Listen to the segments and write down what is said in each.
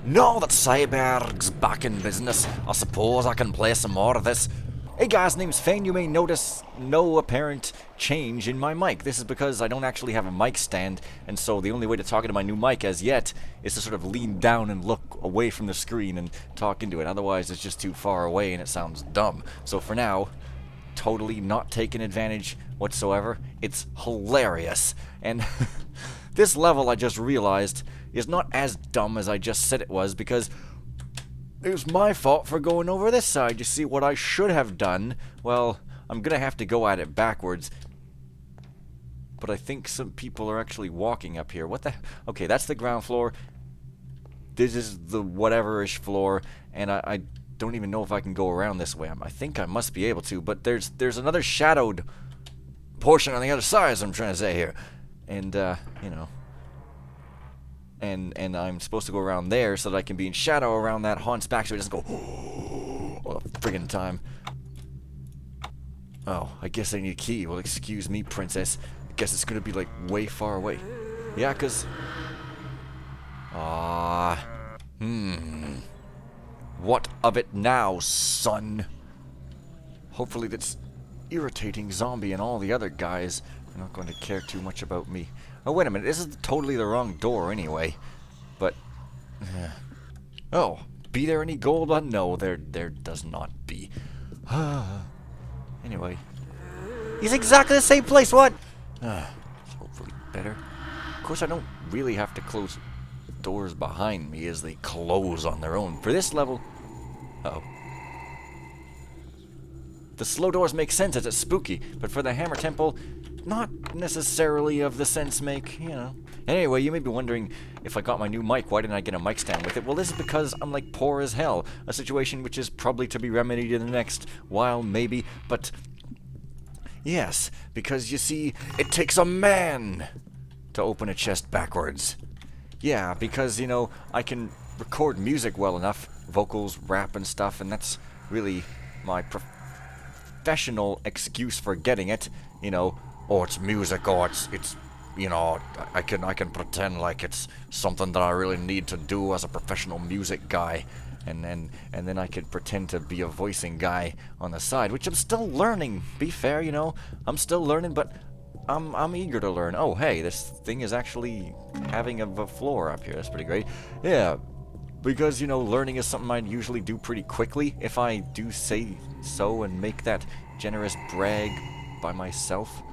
Now that Cyberg's back in business, I suppose I can play some more of this. Hey guys, name's Fane. You may notice no apparent change in my mic. This is because I don't actually have a mic stand, and so the only way to talk into my new mic as yet is to sort of lean down and look away from the screen and talk into it. Otherwise, it's just too far away and it sounds dumb. So for now, totally not taking advantage whatsoever. It's hilarious. And this level, I just realized, is not as dumb as I just said it was, because it was my fault for going over this side. You see, what I should have done, well, I'm gonna have to go at it backwards. But I think some people are actually walking up here. What the... Okay, that's the ground floor. This is the whatever-ish floor, and I don't even know if I can go around this way. I think I must be able to, but there's another shadowed portion on the other side, as I'm trying to say here. And, you know... And I'm supposed to go around there so that I can be in shadow around that haunt's back so it doesn't go all the friggin' time. Oh, I guess I need a key. Well, excuse me, princess. I guess it's gonna be, like, way far away. Yeah, 'cause... What of it now, son? Hopefully that's irritating zombie and all the other guys are not going to care too much about me. Oh, wait a minute. This is totally the wrong door anyway. But... oh, be there any gold? No, there does not be. Anyway. He's exactly the same place, what? Hopefully better. Of course, I don't really have to close doors behind me as they close on their own. For this level... Uh-oh. The slow doors make sense as it's spooky, but for the Hammer Temple, not necessarily of the sense make, you know. Anyway, you may be wondering, if I got my new mic, why didn't I get a mic stand with it? Well, this is because I'm, like, poor as hell. A situation which is probably to be remedied in the next while, maybe, but... yes, because, you see, it takes a man to open a chest backwards. Yeah, because, you know, I can record music well enough, vocals, rap and stuff, and that's really my professional excuse for getting it, you know. Oh, it's music, or it's you know, I can pretend like it's something that I really need to do as a professional music guy, and then I could pretend to be a voicing guy on the side, which I'm still learning. Be fair, you know, I'm still learning, but I'm eager to learn. Oh, hey, this thing is actually having a floor up here. That's pretty great. Yeah, because, you know, learning is something I'd usually do pretty quickly if I do say so and make that generous brag by myself.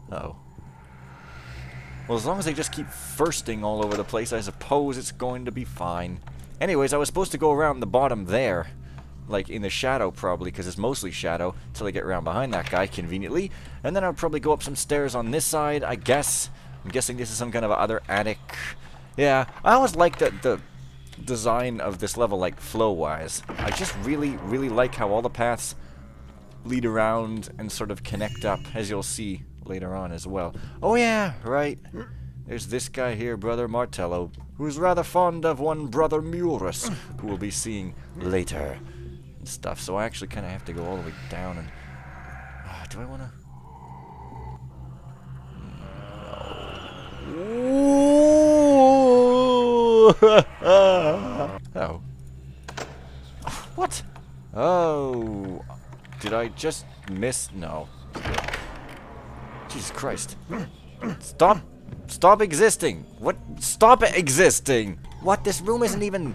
Uh-oh. Well, as long as they just keep firsting all over the place, I suppose it's going to be fine. Anyways, I was supposed to go around the bottom there, like in the shadow probably, because it's mostly shadow, till I get around behind that guy conveniently. And then I'll probably go up some stairs on this side, I guess. I'm guessing this is some kind of other attic. Yeah, I always like the design of this level, like, flow-wise. I just really, really like how all the paths lead around and sort of connect up, as you'll see later on as well. Oh yeah, right. There's this guy here, Brother Martello, who's rather fond of one Brother Murus, who we'll be seeing later and stuff. So I actually kind of have to go all the way down and... do I want to... oh. What? Oh. Did I just miss? No. Jesus Christ. Stop. Stop existing. What? Stop it existing. What? This room isn't even...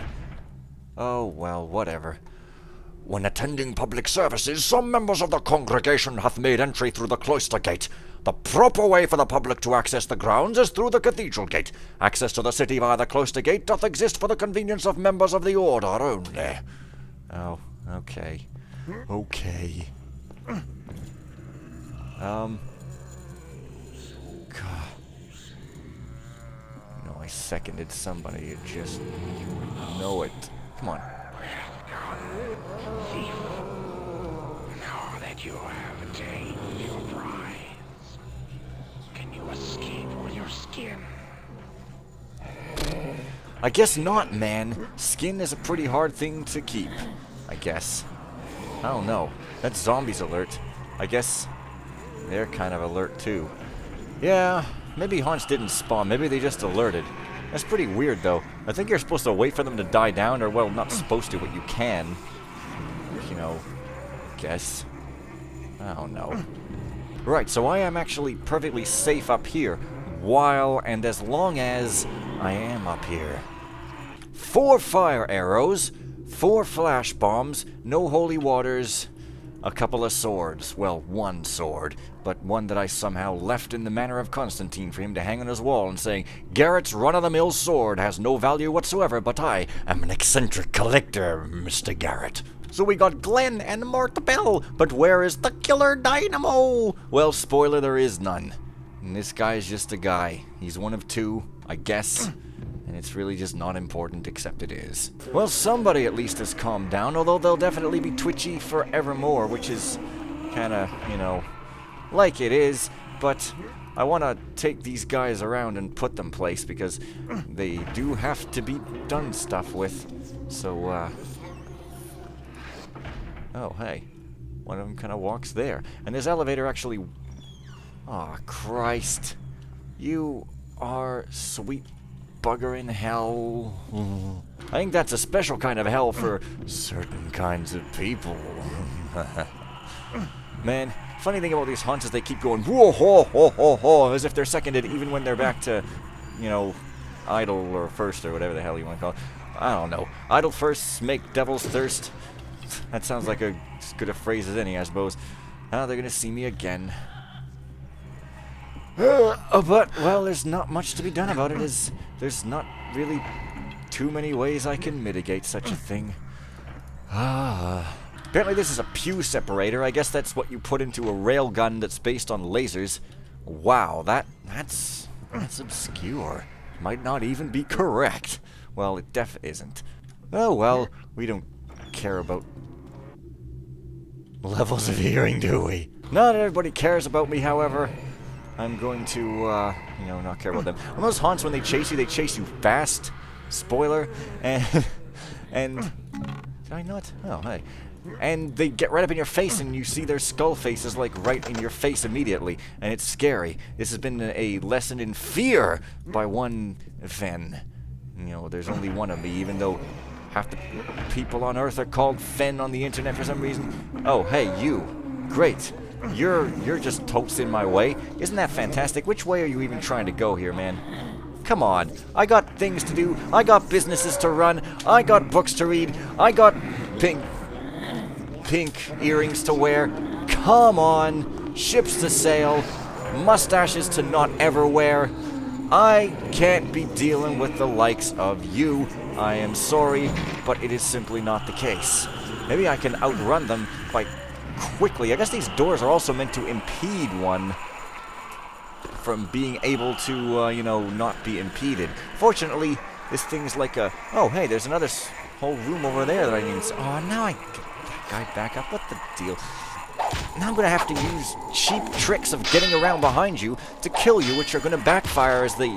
oh, well, whatever. When attending public services, some members of the congregation hath made entry through the cloister gate. The proper way for the public to access the grounds is through the Cathedral gate. Access to the city via the cloister gate doth exist for the convenience of members of the order only. Oh, okay. Okay. God. You know, I seconded somebody. It just... you know it. Come on. Now that you have attained your prize, can you escape with your skin? I guess not, man. Skin is a pretty hard thing to keep, I guess. I don't know. That zombies alert. I guess they're kind of alert too. Yeah, maybe haunts didn't spawn. Maybe they just alerted. That's pretty weird though. I think you're supposed to wait for them to die down, or, well, not supposed to, but you can. You know, guess. I don't know. Right, so I am actually perfectly safe up here, while and as long as I am up here. 4 fire arrows, 4 flash bombs, no holy waters, a couple of swords. Well, 1 sword, but one that I somehow left in the manner of Constantine for him to hang on his wall and saying, Garrett's run-of-the-mill sword has no value whatsoever, but I am an eccentric collector, Mr. Garrett. So we got Glenn and Martha Bell, but where is the killer dynamo? Well, spoiler, there is none. And this guy's just a guy. He's one of 2, I guess. And it's really just not important, except it is. Well, somebody at least has calmed down, although they'll definitely be twitchy forevermore, which is kinda, you know, like it is, but I want to take these guys around and put them place, because they do have to be done stuff with. So, oh, hey. One of them kind of walks there. And this elevator actually... Aw, Christ. You are sweet bugger in hell. I think that's a special kind of hell for certain kinds of people. Man, funny thing about these haunts is they keep going whoa ho ho ho ho as if they're seconded even when they're back to, you know, idle or first or whatever the hell you want to call it. I don't know. Idle firsts make devils thirst. That sounds like as good a phrase as any, I suppose. Now they're gonna see me again. But, well, there's not much to be done about it, as there's not really too many ways I can mitigate such a thing. Apparently this is a pew separator. I guess that's what you put into a railgun that's based on lasers. Wow, that's obscure. Might not even be correct. Well, it isn't. Oh well, we don't care about levels of hearing, do we? Not everybody cares about me, however. I'm going to, you know, not care about them. On those haunts, when they chase you fast. Spoiler. And did I not? Oh, hey. And they get right up in your face, and you see their skull faces, like, right in your face immediately. And it's scary. This has been a lesson in fear by one Fen. You know, there's only one of me, even though half the people on Earth are called Fen on the internet for some reason. Oh, hey, you. Great. You're just totes in my way. Isn't that fantastic? Which way are you even trying to go here, man? Come on. I got things to do. I got businesses to run. I got books to read. I got pink earrings to wear. Come on. Ships to sail. Mustaches to not ever wear. I can't be dealing with the likes of you. I am sorry, but it is simply not the case. Maybe I can outrun them by quickly. I guess these doors are also meant to impede one from being able to, you know, not be impeded. Fortunately, this thing's like a... Oh, hey, there's another whole room over there that I didn't see. Oh, now I get that guy back up. What the deal? Now I'm going to have to use cheap tricks of getting around behind you to kill you, which are going to backfire as they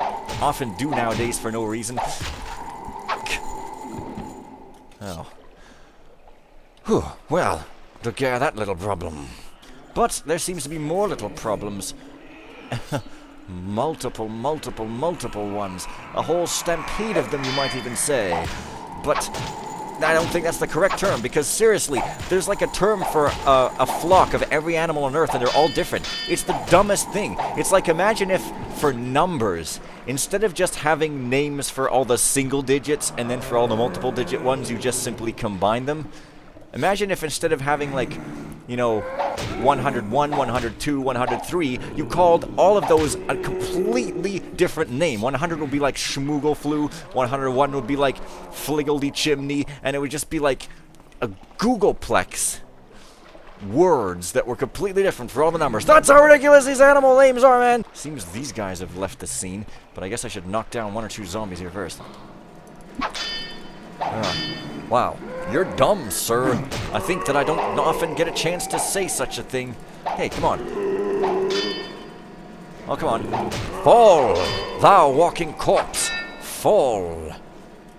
often do nowadays for no reason. Oh. Whew, well... took care of that little problem. But there seems to be more little problems. multiple ones. A whole stampede of them, you might even say. But I don't think that's the correct term, because seriously, there's like a term for a flock of every animal on Earth, and they're all different. It's the dumbest thing. It's like, imagine if, for numbers, instead of just having names for all the single digits, and then for all the multiple digit ones, you just simply combine them. Imagine if instead of having, like, you know, 101, 102, 103, you called all of those a completely different name. 100 would be like Schmoogleflu, 101 would be like Fliggledy Chimney, and it would just be like a Googleplex. Words that were completely different for all the numbers. That's how ridiculous these animal names are, man! Seems these guys have left the scene, but I guess I should knock down 1 or 2 zombies here first. Wow. You're dumb, sir. I think that I don't often get a chance to say such a thing. Hey, come on. Oh, come on. Fall, thou walking corpse. Fall.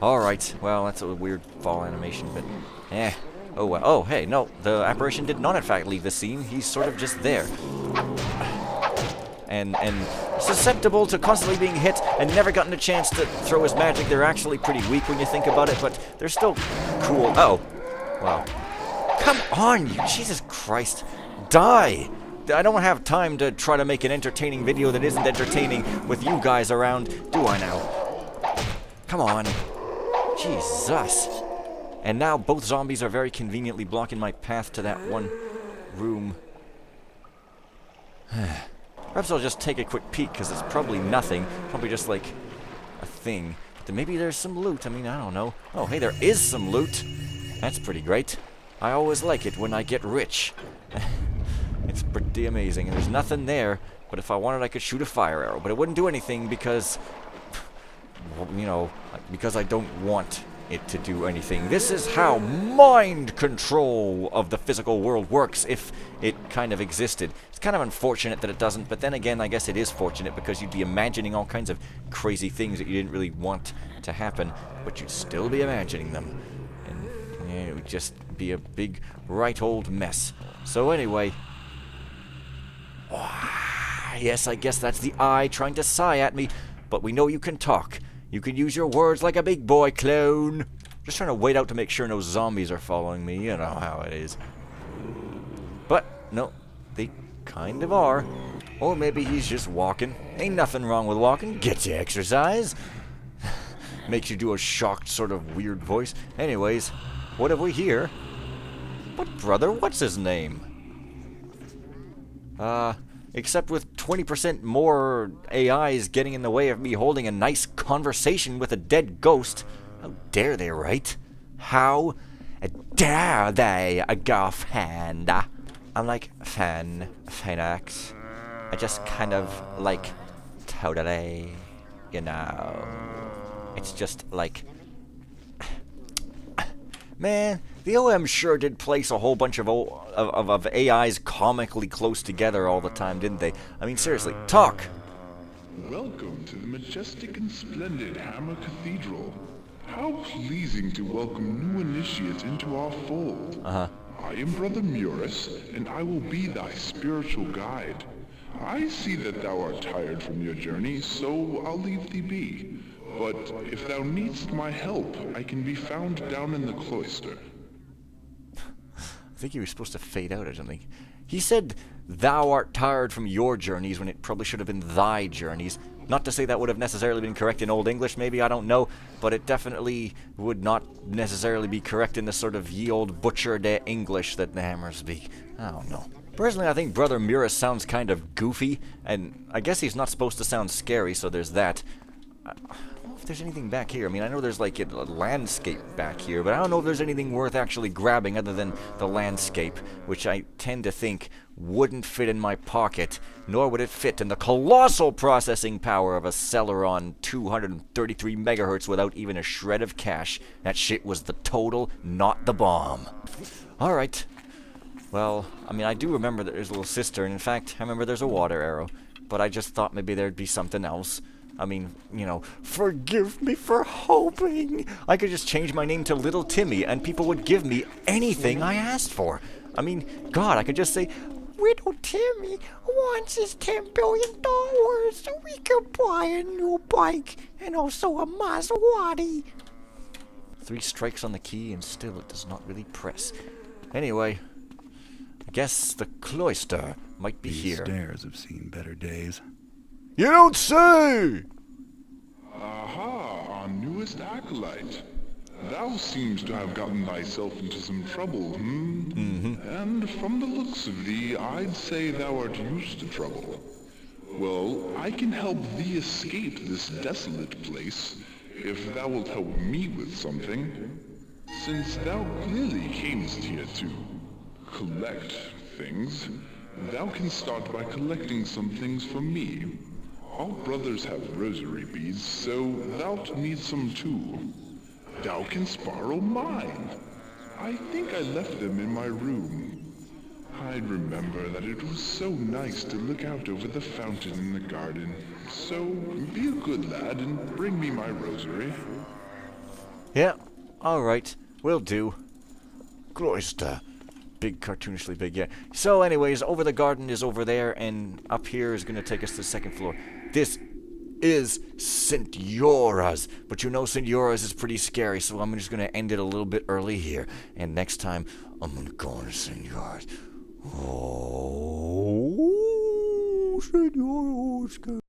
Alright, well, that's a weird fall animation, but oh, well. Oh, hey, no, the apparition did not in fact leave the scene. He's sort of just there. and susceptible to constantly being hit and never gotten a chance to throw his magic. They're actually pretty weak when you think about it, but they're still cool. Oh, wow. Come on, you Jesus Christ. Die! I don't have time to try to make an entertaining video that isn't entertaining with you guys around, do I now? Come on. Jesus. And now both zombies are very conveniently blocking my path to that one room. Perhaps I'll just take a quick peek, because it's probably nothing. Probably just like a thing. But then maybe there's some loot. I mean, I don't know. Oh, hey, there is some loot. That's pretty great. I always like it when I get rich. It's pretty amazing. And there's nothing there, but if I wanted, I could shoot a fire arrow. But it wouldn't do anything because, you know, because I don't want it to do anything. This is how mind control of the physical world works, if it kind of existed. It's kind of unfortunate that it doesn't, but then again, I guess it is fortunate because you'd be imagining all kinds of crazy things that you didn't really want to happen, but you'd still be imagining them. And yeah, it would just be a big, right old mess. So anyway... yes, I guess that's the eye trying to sigh at me, but we know you can talk. You can use your words like a big boy, clone. Just trying to wait out to make sure no zombies are following me. You know how it is. But, no, they kind of are. Or maybe he's just walking. Ain't nothing wrong with walking. Gets you exercise. Makes you do a shocked sort of weird voice. Anyways, what have we here? But brother, what's his name? Except with 20% more AIs getting in the way of me holding a nice conversation with a dead ghost. How dare they, right? How dare they, girlfriend? I'm like, Phoenix. I just kind of, like, totally, you know. It's just like... Man, the OM sure did place a whole bunch of AIs comically close together all the time, didn't they? I mean, seriously, talk! Welcome to the majestic and splendid Hammer Cathedral. How pleasing to welcome new initiates into our fold. I am Brother Murus, and I will be thy spiritual guide. I see that thou art tired from your journey, so I'll leave thee be. But if thou needst my help, I can be found down in the cloister. I think he was supposed to fade out or something. He said, thou art tired from your journeys, when it probably should have been thy journeys. Not to say that would have necessarily been correct in Old English, maybe, I don't know. But it definitely would not necessarily be correct in the sort of ye old butchered English that the Hammers speak. I don't know. Personally, I think Brother Murus sounds kind of goofy, and I guess he's not supposed to sound scary, so there's that. I don't know if there's anything back here. I mean, I know there's like a landscape back here, but I don't know if there's anything worth actually grabbing other than the landscape, which I tend to think wouldn't fit in my pocket, nor would it fit in the colossal processing power of a Celeron 233 megahertz without even a shred of cash. That shit was the total, not the bomb. Alright. Well, I mean, I do remember that there's a little cistern. In fact, I remember there's a water arrow, but I just thought maybe there'd be something else. I mean, you know, forgive me for hoping. I could just change my name to Little Timmy and people would give me anything I asked for. I mean, God, I could just say, Little Timmy wants his $10 billion so we can buy a new bike and also a Maserati. 3 strikes on the key and still it does not really press. Anyway, I guess the cloister might be here. These stairs have seen better days. You don't say! Aha, our newest acolyte. Thou seems to have gotten thyself into some trouble, And from the looks of thee, I'd say thou art used to trouble. Well, I can help thee escape this desolate place, if thou wilt help me with something. Since thou clearly camest here to collect things, thou can start by collecting some things from me. All brothers have rosary beads, so thou'lt need some too. Thou canst borrow mine. I think I left them in my room. I remember that it was so nice to look out over the fountain in the garden. So be a good lad and bring me my rosary. Yeah, alright, will do. Cloister. Big, cartoonishly big, yeah. So anyways, over the garden is over there, and up here is going to take us to the second floor. This is Senora's, but you know Senora's is pretty scary, so I'm just going to end it a little bit early here. And next time, I'm going to go on to Senora's. Oh, Senora's.